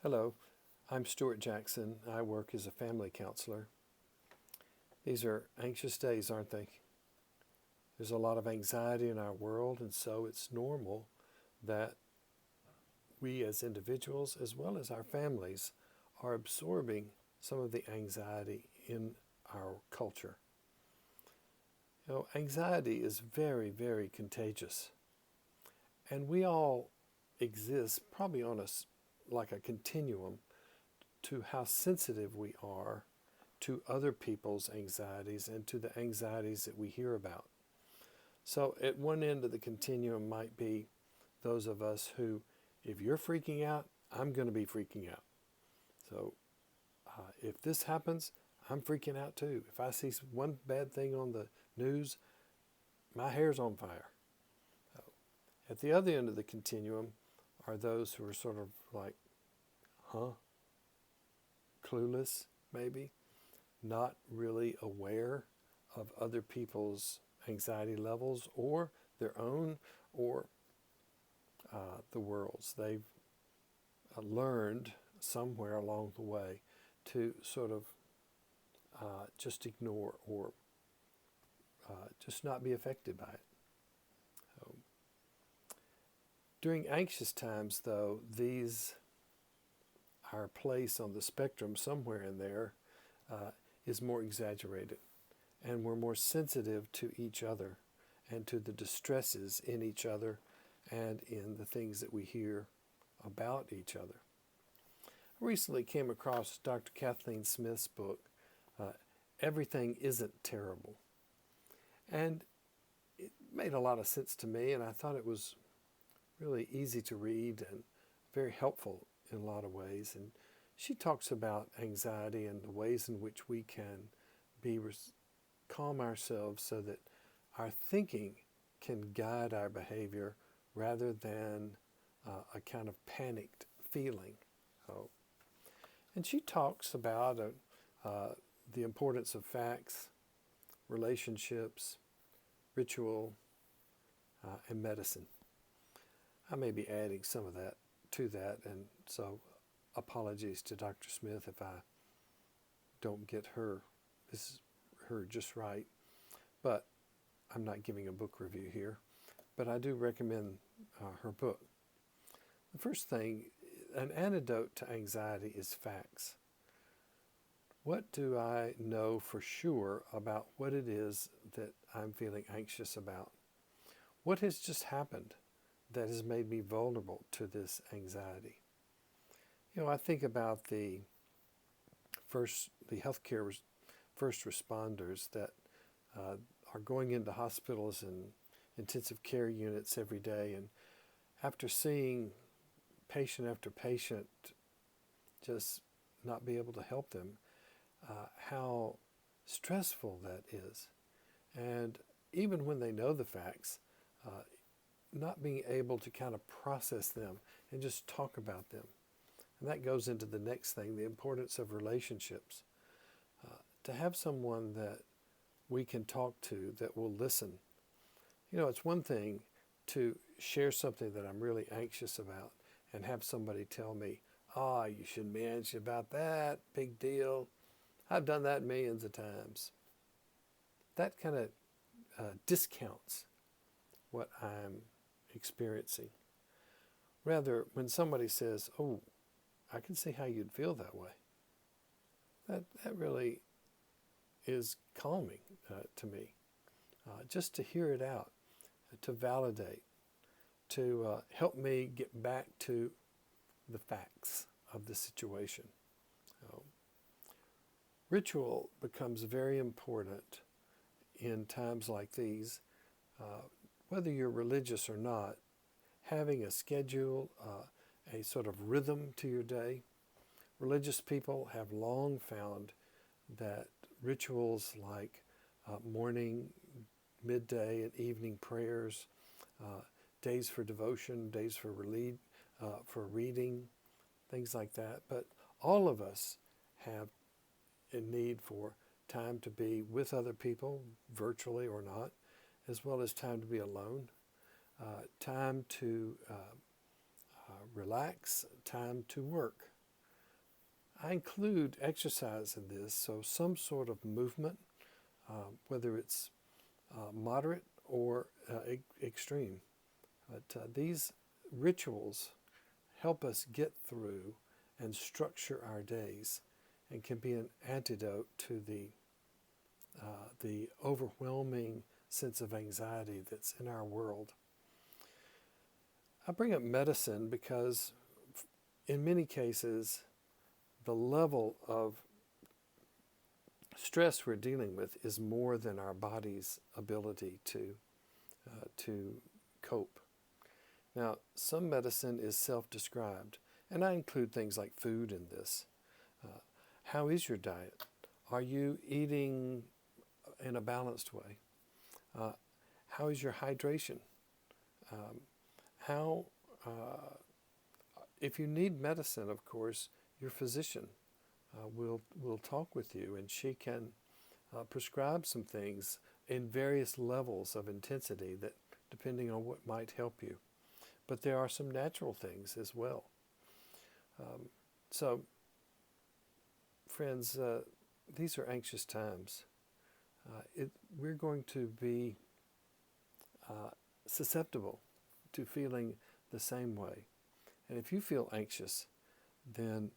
Hello, I'm Stewart Jackson. I work as a family counselor. These are anxious days, aren't they? There's a lot of anxiety in our world, and so it's normal that we as individuals, as well as our families, are absorbing some of the anxiety in our culture. Anxiety is very, very contagious, and we all exist probably on like a continuum to how sensitive we are to other people's anxieties and to the anxieties that we hear about. So at one end of the continuum might be those of us who, if you're freaking out, I'm going to be freaking out. So if this happens, I'm freaking out too. If I see one bad thing on the news, my hair's on fire. So, at the other end of the continuum are those who are sort of like, clueless maybe, not really aware of other people's anxiety levels or their own or the world's. They've learned somewhere along the way to sort of just ignore or just not be affected by it. So, during anxious times, though, our place on the spectrum somewhere in there is more exaggerated, and we're more sensitive to each other and to the distresses in each other and in the things that we hear about each other. I recently came across Dr. Kathleen Smith's book, Everything Isn't Terrible. And it made a lot of sense to me, and I thought it was really easy to read and very helpful in a lot of ways. And she talks about anxiety and the ways in which we can calm ourselves so that our thinking can guide our behavior rather than a kind of panicked feeling. Oh. And she talks about the importance of facts, relationships, ritual, and medicine. I may be adding some of that to that, and so apologies to Dr. Smith if I don't get her just right. But I'm not giving a book review here, but I do recommend her book. The first thing, an antidote to anxiety is facts. What do I know for sure about what it is that I'm feeling anxious about? What has just happened that has made me vulnerable to this anxiety? I think about the healthcare first responders that are going into hospitals and intensive care units every day, and after seeing patient after patient just not be able to help them, how stressful that is. And even when they know the facts, not being able to kind of process them and just talk about them. And that goes into the next thing, the importance of relationships. To have someone that we can talk to that will listen. It's one thing to share something that I'm really anxious about and have somebody tell me, you shouldn't be anxious about that, big deal. I've done that millions of times. That kind of discounts what I'm experiencing. Rather, when somebody says, I can see how you'd feel that way, that really is calming to me. Just to hear it out, to validate, to help me get back to the facts of the situation. Ritual becomes very important in times like these. Whether you're religious or not, having a schedule, a sort of rhythm to your day. Religious people have long found that rituals like morning, midday, and evening prayers, days for devotion, days for reading, things like that. But all of us have a need for time to be with other people, virtually or not, as well as time to be alone, time to relax, time to work. I include exercise in this, so some sort of movement, whether it's moderate or extreme. But these rituals help us get through and structure our days, and can be an antidote to the overwhelming sense of anxiety that's in our world. I bring up medicine because in many cases, the level of stress we're dealing with is more than our body's ability to cope. Now, some medicine is self-described, and I include things like food in this. How is your diet? Are you eating in a balanced way? How is your hydration? How, if you need medicine, of course, your physician will talk with you, and she can prescribe some things in various levels of intensity that depending on what might help you. But there are some natural things as well. So, friends, these are anxious times. We're going to be susceptible to feeling the same way. And if you feel anxious, then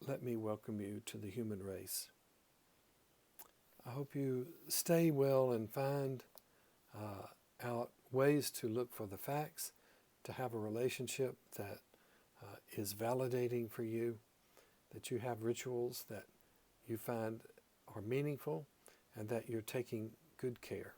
let me welcome you to the human race. I hope you stay well and find out ways to look for the facts, to have a relationship that is validating for you, that you have rituals that you find are meaningful, and that you're taking good care.